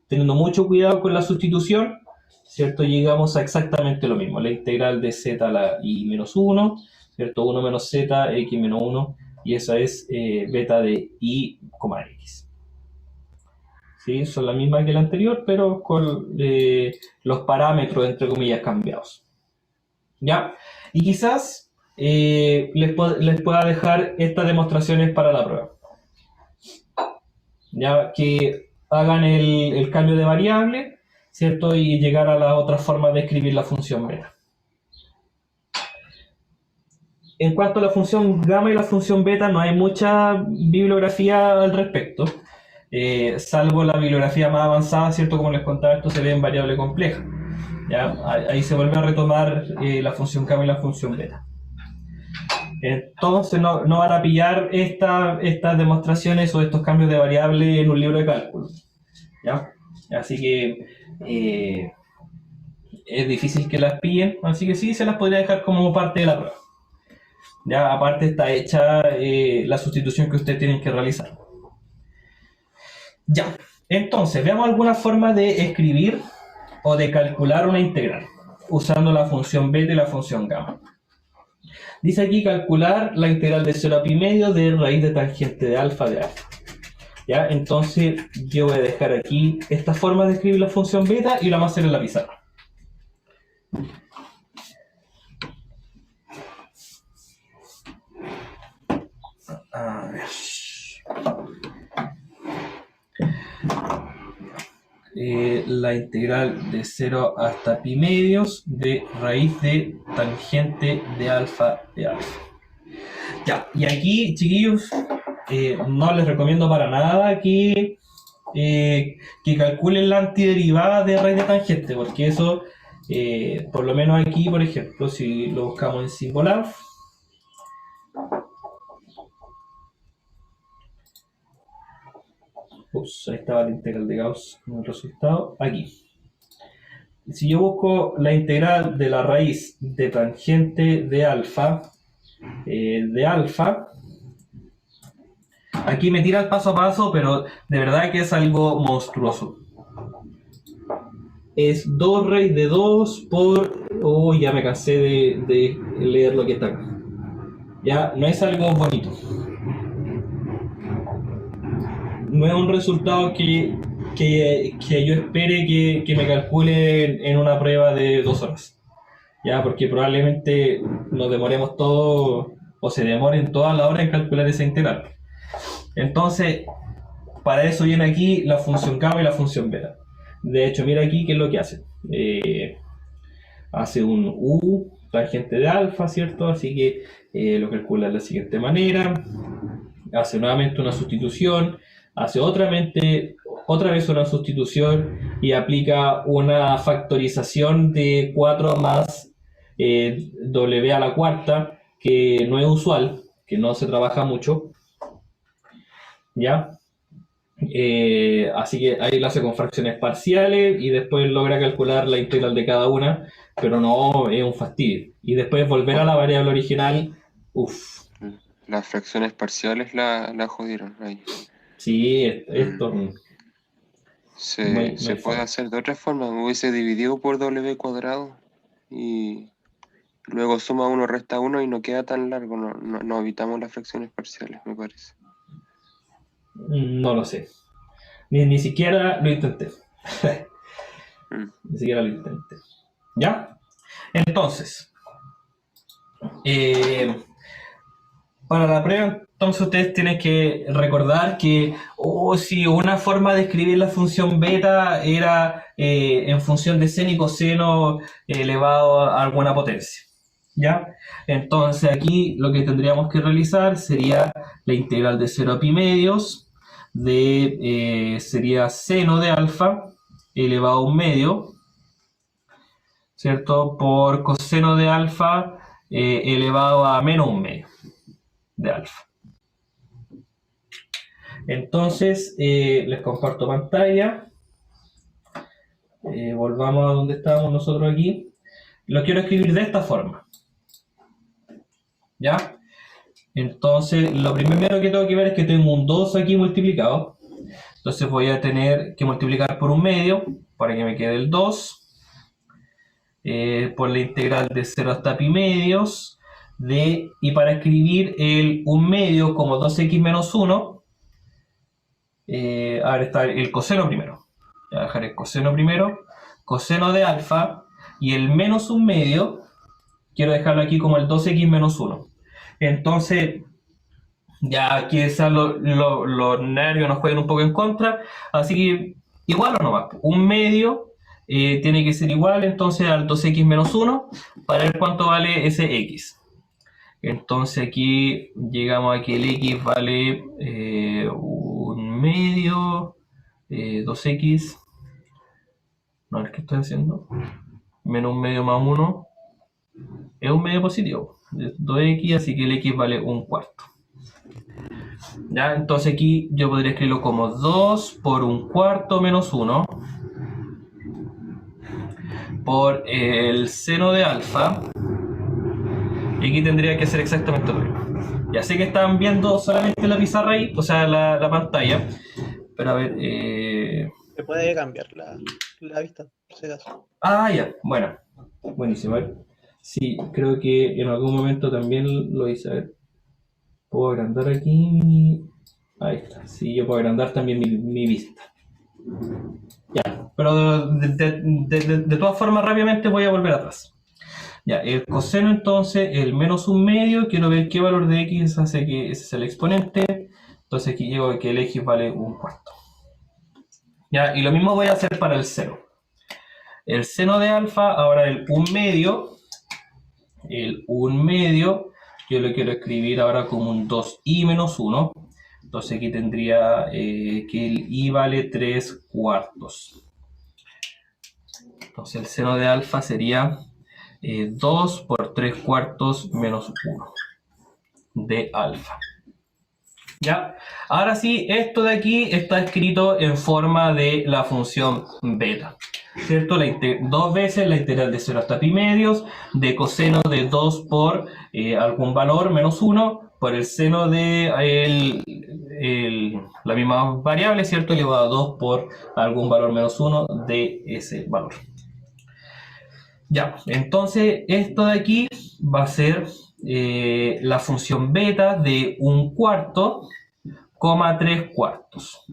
teniendo mucho cuidado con la sustitución, ¿cierto?, llegamos a exactamente lo mismo. La integral de z a la y menos 1, ¿cierto? 1 menos z, x menos 1, y esa es beta de y, x. ¿Sí? Son las mismas que la anterior, pero con los parámetros, entre comillas, cambiados. ¿Ya? Y quizás les pueda dejar estas demostraciones para la prueba. Ya que hagan el cambio de variable, ¿cierto? Y llegar a las otras formas de escribir la función beta. En cuanto a la función gamma y la función beta, no hay mucha bibliografía al respecto, salvo la bibliografía más avanzada, ¿cierto? Como les contaba, esto se ve en variable compleja. ¿Ya? Ahí se vuelve a retomar la función gamma y la función beta. Entonces no van a pillar estas demostraciones o estos cambios de variable en un libro de cálculo, ¿ya? Así que es difícil que las pillen, así que sí se las podría dejar como parte de la prueba. Ya aparte está hecha la sustitución que ustedes tienen que realizar. Ya, entonces veamos alguna forma de escribir o de calcular una integral usando la función beta y la función gamma. Dice aquí calcular la integral de 0 a pi medio de raíz de tangente de alfa de alfa. ¿Ya? Entonces yo voy a dejar aquí esta forma de escribir la función beta y la vamos a hacer en la pizarra. la integral de 0 hasta pi medios de raíz de tangente de alfa de alfa. Ya, y aquí, chiquillos, no les recomiendo para nada que calculen la antiderivada de raíz de tangente, porque eso, por lo menos aquí, por ejemplo, si lo buscamos en Symbolab, ahí estaba la integral de Gauss en el resultado, aquí. Si yo busco la integral de la raíz de tangente de alfa, aquí me tira el paso a paso, pero de verdad que es algo monstruoso. Es 2 raíz de 2 por... Oh, ya me cansé de leer lo que está acá. Ya, no es algo bonito. No es un resultado que yo espere que me calcule en una prueba de 2 horas. Ya, porque probablemente nos demoremos todo, o se demoren toda la hora en calcular esa integral. Entonces, para eso viene aquí la función gamma y la función beta. De hecho, mira aquí qué es lo que hace. Hace un U tangente de alfa, ¿cierto? Así que lo calcula de la siguiente manera. Hace nuevamente una sustitución. Hace otra vez una sustitución y aplica una factorización de 4 más W a la cuarta, que no es usual, que no se trabaja mucho. ¿Ya? Así que ahí lo hace con fracciones parciales y después logra calcular la integral de cada una, pero no es un fastidio. Y después volver a la variable original, uff. Las fracciones parciales la jodieron ahí. Sí, esto se puede hacer de otra forma. Hubiese dividido por W cuadrado y luego suma 1, resta 1 y no queda tan largo. No evitamos las fracciones parciales, me parece. No lo sé. Ni siquiera lo intenté. Ni siquiera lo intenté. ¿Ya? Entonces, para la prueba, entonces ustedes tienen que recordar que si una forma de escribir la función beta era en función de seno y coseno elevado a alguna potencia. ¿Ya? Entonces aquí lo que tendríamos que realizar sería la integral de 0 a pi medios sería seno de alfa elevado a 1 medio, ¿cierto? Por coseno de alfa elevado a menos 1 medio de alfa. Entonces les comparto pantalla. Volvamos a donde estábamos nosotros aquí. Lo quiero escribir de esta forma. ¿Ya? Entonces, lo primero que tengo que ver es que tengo un 2 aquí multiplicado. Entonces voy a tener que multiplicar por 1 medio para que me quede el 2. Por la integral de 0 hasta pi medios. Y para escribir el 1 medio como 2x menos 1. Ahora está el coseno primero. Voy a dejar el coseno primero. Coseno de alfa. Y el menos 1 medio. Quiero dejarlo aquí como el 2x menos 1. Entonces, ya quizás los nervios nos jueguen un poco en contra, así que igual o no va. 1 medio tiene que ser igual entonces al 2x menos 1 para ver cuánto vale ese x. Entonces aquí llegamos a que el x vale 1 medio, 2x, no, ¿qué estoy haciendo? Menos 1 medio más 1 es 1 medio positivo. 2x, así que el x vale 1/4. ¿Ya? Entonces aquí yo podría escribirlo como 2 por 1/4 menos 1 por el seno de alfa. Y aquí tendría que ser exactamente lo mismo. Ya sé que están viendo solamente la pizarra ahí, o sea, la pantalla. Pero a ver... Se puede cambiar la vista, por si acaso. Ah, ya, bueno. Buenísimo. A ver. Sí, creo que en algún momento también lo hice. A ver. Puedo agrandar aquí. Ahí está. Sí, yo puedo agrandar también mi vista. Ya, pero de todas formas rápidamente voy a volver atrás. Ya, el coseno entonces, el menos 1 medio, quiero ver qué valor de x hace que ese sea el exponente. Entonces aquí llego a que el x vale 1/4. ¿Ya? Y lo mismo voy a hacer para el seno. El seno de alfa, ahora el 1 medio, yo lo quiero escribir ahora como un 2i menos 1. Entonces aquí tendría que el i vale 3 cuartos. Entonces el seno de alfa sería 2 por 3 cuartos menos 1 de alfa. ¿Ya? Ahora sí, esto de aquí está escrito en forma de la función beta. ¿Cierto? Dos veces la integral de 0 hasta pi medios de coseno de 2 por algún valor menos 1 por el seno de la misma variable, ¿cierto? Elevado a 2 por algún valor menos 1 de ese valor. Ya, entonces esto de aquí va a ser la función beta de 1/4, 3 cuartos.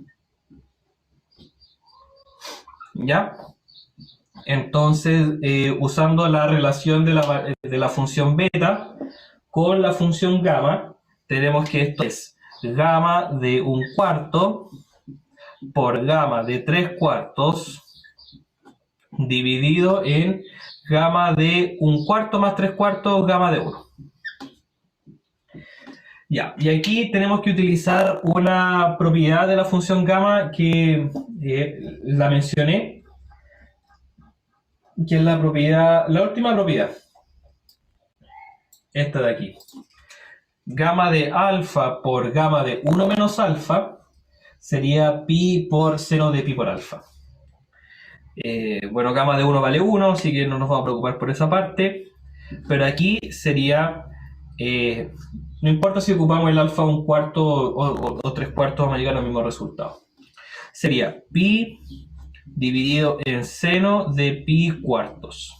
¿Ya? Entonces, usando la relación de la función beta con la función gamma, tenemos que esto es gamma de 1/4 por gamma de 3 cuartos dividido en gamma de 1/4 más 3 cuartos, gamma de 1. Ya, y aquí tenemos que utilizar una propiedad de la función gamma que la mencioné, que es la propiedad, la última propiedad, esta de aquí. Gamma de alfa por gamma de 1 menos alfa sería pi por seno de pi por alfa. Bueno, gamma de 1 vale 1, así que no nos vamos a preocupar por esa parte. Pero aquí sería, no importa si ocupamos el alfa 1/4 o 3 cuartos, vamos a llegar al mismo resultado. Sería pi dividido en seno de pi cuartos.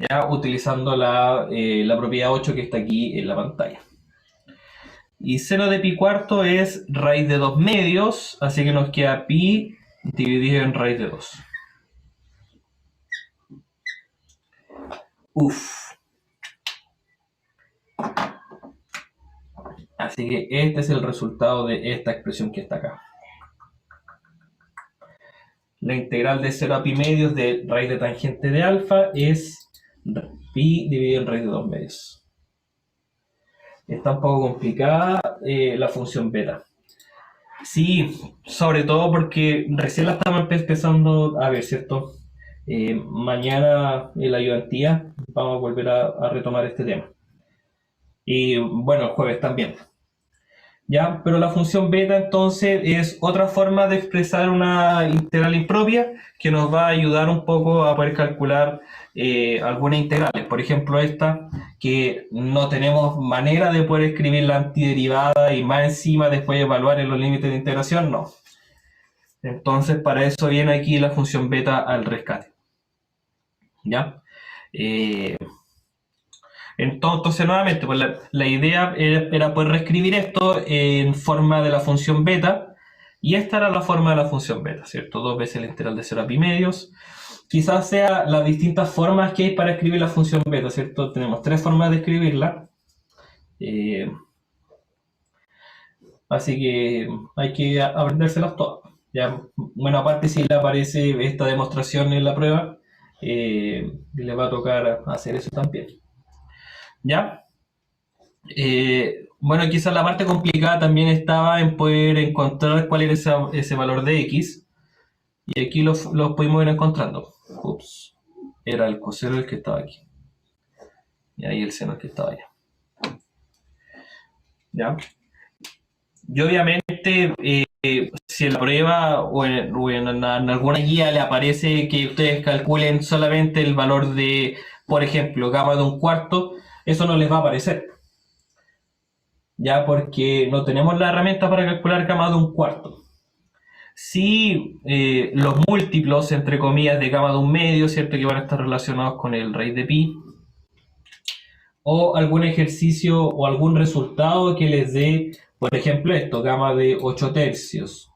Ya utilizando la propiedad 8 que está aquí en la pantalla. Y seno de pi cuarto es raíz de 2 medios, así que nos queda pi dividido en raíz de 2. Así que este es el resultado de esta expresión que está acá. La integral de 0 a pi medios de raíz de tangente de alfa es pi dividido en raíz de 2 medios. Está un poco complicada la función beta. Sí, sobre todo porque recién la estamos empezando a ver, ¿cierto? Mañana en la ayudantía vamos a volver a retomar este tema. Y bueno, el jueves también. ¿Ya? Pero la función beta entonces es otra forma de expresar una integral impropia que nos va a ayudar un poco a poder calcular algunas integrales. Por ejemplo, esta que no tenemos manera de poder escribir la antiderivada y más encima después evaluar en los límites de integración, no. Entonces para eso viene aquí la función beta al rescate. ¿Ya? Entonces, nuevamente, pues la idea era poder reescribir esto en forma de la función beta, y esta era la forma de la función beta, ¿cierto? 2 veces la integral de 0 a pi medios. Quizás sea las distintas formas que hay para escribir la función beta, ¿cierto? Tenemos 3 formas de escribirla. Así que hay que aprendérselas todas. Ya, bueno, aparte si le aparece esta demostración en la prueba, le va a tocar hacer eso también. ¿Ya? Bueno, quizás la parte complicada también estaba en poder encontrar cuál era ese valor de x. Y aquí lo pudimos ir encontrando. Ups. Era el coseno el que estaba aquí. Y ahí el seno el que estaba allá. ¿Ya? Y obviamente, si en la prueba o en alguna guía le aparece que ustedes calculen solamente el valor de, por ejemplo, gamma de 1/4, eso no les va a aparecer. Ya, porque no tenemos la herramienta para calcular gamma de 1/4. Sí, los múltiplos, entre comillas, de gamma de 1 medio, ¿cierto? Que van a estar relacionados con el raíz de pi. O algún ejercicio o algún resultado que les dé, por ejemplo, esto, gamma de 8 tercios,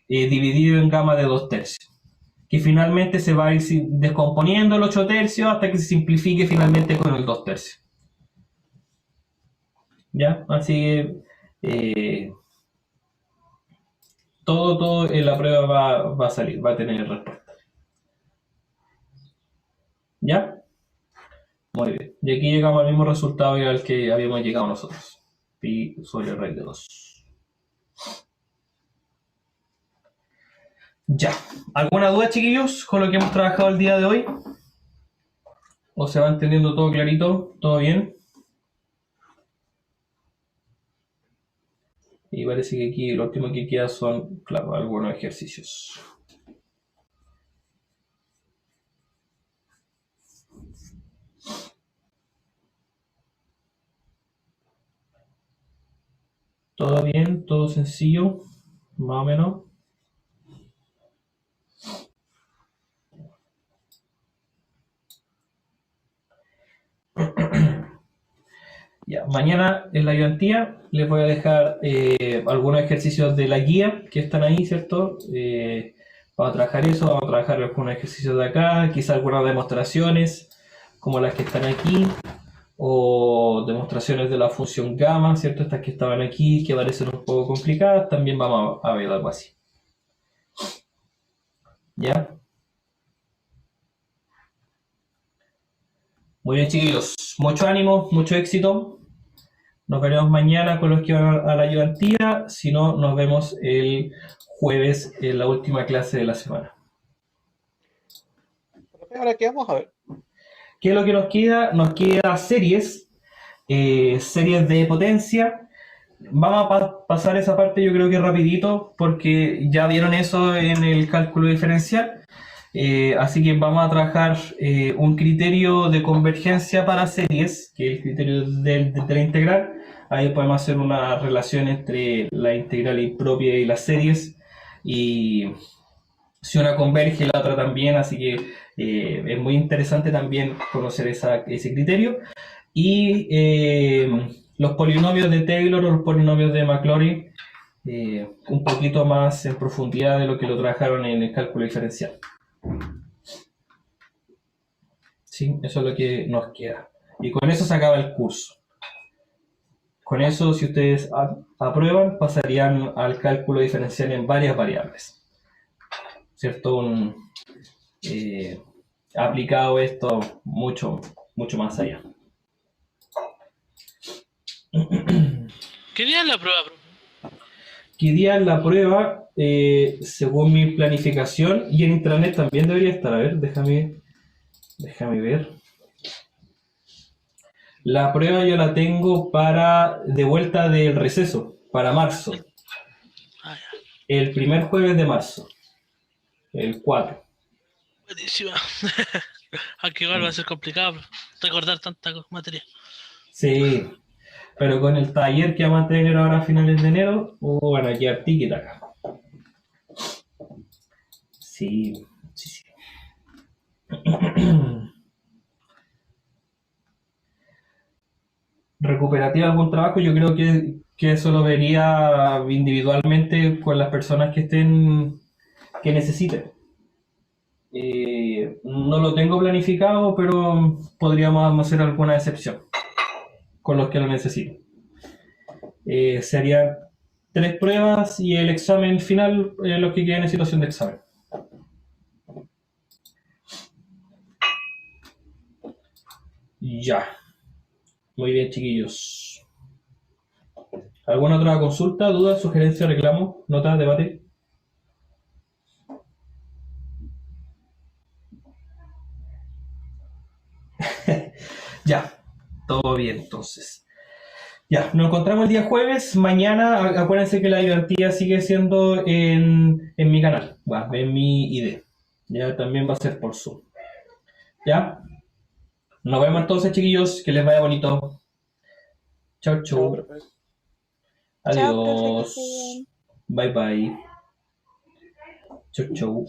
dividido en gamma de 2 tercios. Que finalmente se va a ir descomponiendo el 8 tercios hasta que se simplifique finalmente con el 2 tercios. ¿Ya? Así que Todo en la prueba va a salir, va a tener respuesta. ¿Ya? Muy bien. Y aquí llegamos al mismo resultado al que habíamos llegado nosotros. Pi sobre raíz de 2. Ya. ¿Alguna duda, chiquillos, con lo que hemos trabajado el día de hoy? ¿O se va entendiendo todo clarito? ¿Todo bien? Y parece que aquí lo último que queda son, claro, algunos ejercicios. ¿Todo bien? ¿Todo sencillo? Más o menos. Ya, mañana en la ayudantía les voy a dejar algunos ejercicios de la guía que están ahí, ¿cierto? Vamos a trabajar eso, vamos a trabajar algunos ejercicios de acá, quizá algunas demostraciones como las que están aquí, o demostraciones de la función gamma, ¿cierto? Estas que estaban aquí, que parecen un poco complicadas, también vamos a ver algo así. ¿Ya? Muy bien, chiquillos. Mucho ánimo, mucho éxito. Nos veremos mañana con los que van a la ayudantía. Si no, nos vemos el jueves en la última clase de la semana. Profe, ahora qué vamos a ver. ¿Qué es lo que nos queda? Nos queda series, series de potencia. Vamos a pasar esa parte yo creo que rapidito porque ya vieron eso en el cálculo diferencial. Así que vamos a trabajar un criterio de convergencia para series, que es el criterio de la integral. Ahí podemos hacer una relación entre la integral impropia y las series. Y si una converge, la otra también. Así que es muy interesante también conocer ese criterio. Y los polinomios de Taylor o los polinomios de Maclaurin, un poquito más en profundidad de lo que lo trabajaron en el cálculo diferencial. Sí, eso es lo que nos queda. Y con eso se acaba el curso. Con eso, si ustedes aprueban, pasarían al cálculo diferencial en varias variables. ¿Cierto? Aplicado esto mucho más allá. ¿Qué día es la prueba, profe? ¿Qué día es la prueba? Según mi planificación, y en intranet también debería estar. A ver, déjame ver. La prueba yo la tengo para de vuelta del receso, para marzo. Ah, ya. El primer jueves de marzo. El 4. Buenísima. Aunque igual va a ser complicado recordar tanta materia. Sí, pero con el taller que vamos a tener ahora a finales de enero, van a quedar ticket acá. Sí. Recuperativa de algún trabajo, yo creo que eso lo vería individualmente con las personas que necesiten. No lo tengo planificado, pero podríamos hacer alguna excepción con los que lo necesiten. Serían 3 pruebas y el examen final, los que queden en situación de examen. Ya. Muy bien, chiquillos. ¿Alguna otra consulta, duda, sugerencia, reclamo, nota, debate? Ya, todo bien entonces. Ya, nos encontramos el día jueves. Mañana, acuérdense que la ayudantía sigue siendo en mi canal, bueno, en mi ID. Ya también va a ser por Zoom. ¿Ya? Nos vemos entonces, chiquillos. Que les vaya bonito. Chau, Chao, chau. profe. Chao, profe, que Adiós. esté bien. Bye, bye. Chau, chau.